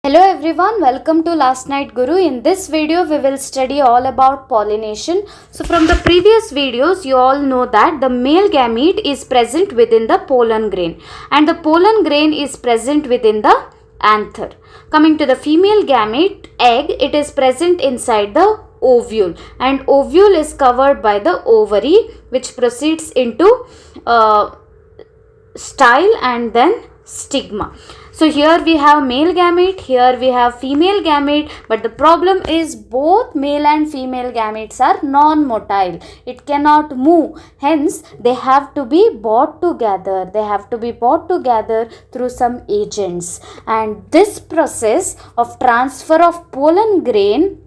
Hello everyone, welcome to Last Night Guru. In this video we will study all about pollination. So from the previous videos you all know that the male gamete is present within the pollen grain and the pollen grain is present within the anther. Coming to the female gamete egg, it is present inside the ovule and ovule is covered by the ovary which proceeds into style and then stigma. So here we have male gamete, here we have female gamete, but the problem is both male and female gametes are non-motile. It cannot move. Hence, they have to be brought together. They have to be brought together through some agents. And this process of transfer of pollen grain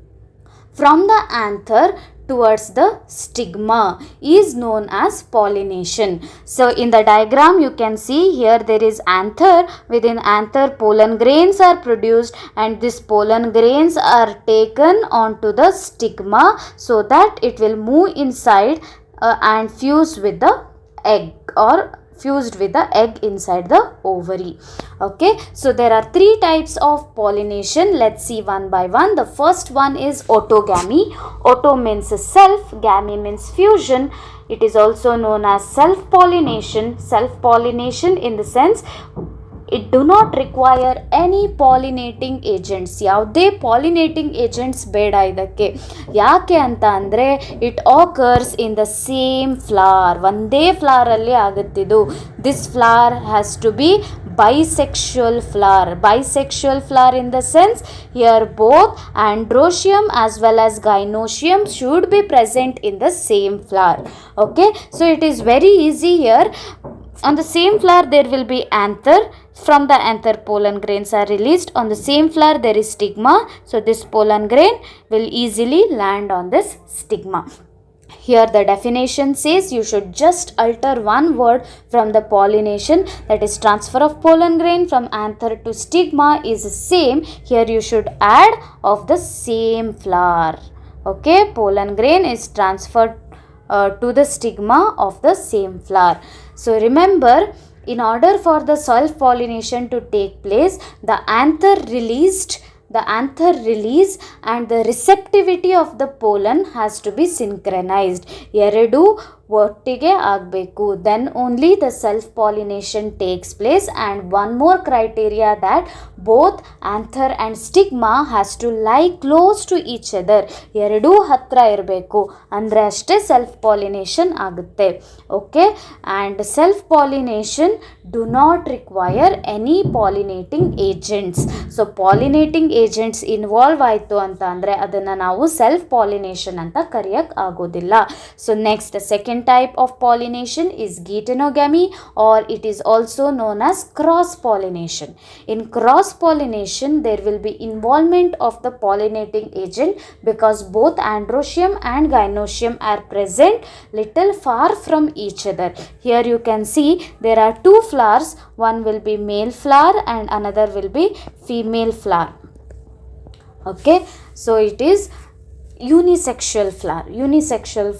from the anther towards the stigma is known as pollination. So in the diagram you can see here there is anther. Within anther pollen grains are produced and these pollen grains are taken onto the stigma so that it will move inside and fuse with the egg or fused with the egg inside the ovary. Okay, so there are three types of pollination. Let's see one by one. The first one is autogamy. Auto means self, gamy means fusion. It is also known as self-pollination. Self-pollination in the sense it do not require any pollinating agents. ಯಾವುದೇ pollinating agents ಬೇಡ ಇದಕ್ಕೆ. ಯಾಕೆ ಅಂತ ಅಂದರೆ it occurs in the same flower. ಒಂದೇ ಫ್ಲವರಲ್ಲಿ ಆಗುತ್ತಿದ್ದು. This flower has to be bisexual flower. Bisexual flower in the sense here both androecium as well as gynoecium should be present in the same flower. Okay, so it is very easy here. On the same flower there will be anther. From the anther pollen grains are released. On the same flower there is stigma. So this pollen grain will easily land on this stigma. Here the definition says you should just alter one word from the pollination, that is transfer of pollen grain from anther to stigma is same. Here you should add of the same flower. Okay, pollen grain is transferred to the stigma of the same flower. So remember, in order for the self-pollination to take place, the anther release and the receptivity of the pollen has to be synchronized. ಎರಡು ಒಟ್ಟಿಗೆ ಆಗಬೇಕು. Then only the self-pollination takes place. And one more criteria that both anther and stigma has to lie close to each other. ಎರಡೂ ಹತ್ರ ಇರಬೇಕು ಅಂದರೆ ಅಷ್ಟೇ self-pollination ಆಗುತ್ತೆ. Okay, and self-pollination do not require any pollinating agents. So pollinating agents involve ಆಯಿತು ಅಂತ ಅಂದರೆ ಅದನ್ನು ನಾವು self-pollination ಅಂತ ಕರೆಯೋಕ್ಕೆ ಆಗೋದಿಲ್ಲ. So next, the second type of pollination is Xenogamy, or it is also known as cross-pollination. In cross-pollination there will be involvement of the pollinating agent because both androecium and gynoecium are present little far from each other. Here you can see there are two flowers. One will be male flower and another will be female flower. Okay, so it is unisexual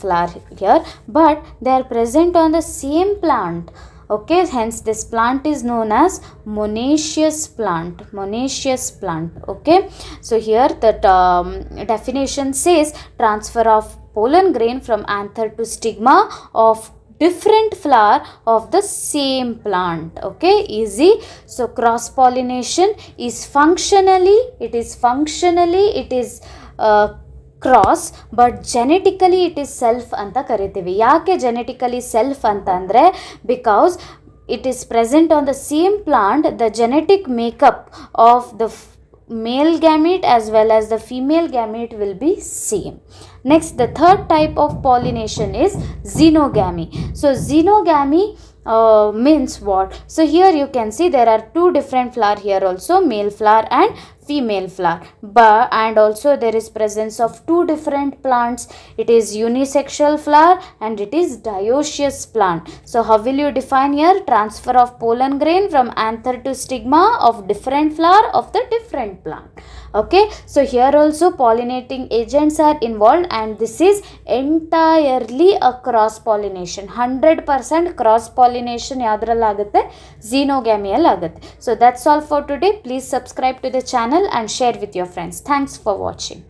flower here, but they are present on the same plant. Okay, hence this plant is known as monoecious plant. Okay, so here the definition says transfer of pollen grain from anther to stigma of different flower of the same plant. Okay, easy. So cross pollination is functionally cross, but genetically it is self ಅಂತ ಕರಿತೀವಿ. ಯಾಕೆ genetically self ಅಂತ ಅಂದರೆ because it is present on the same plant, the genetic makeup of the male gamete as well as the female gamete will be same. Next, the third type of pollination is Xenogamy. So Xenogamy means what? So here you can see there are two different flower here also, male flower and female flower, and also there is presence of two different plants. It is unisexual flower and it is dioecious plant. So how will you define here? Transfer of pollen grain from anther to stigma of different flower of the different plant. Okay, so here also pollinating agents are involved, and this is entirely a cross pollination. 100% cross pollination ಯಾವ್ದ್ರಲ್ಲಿ ಆಗುತ್ತೆ, xenogamy ಆಗುತ್ತೆ. So that's all for today. Please subscribe to the channel and share with your friends. Thanks for watching.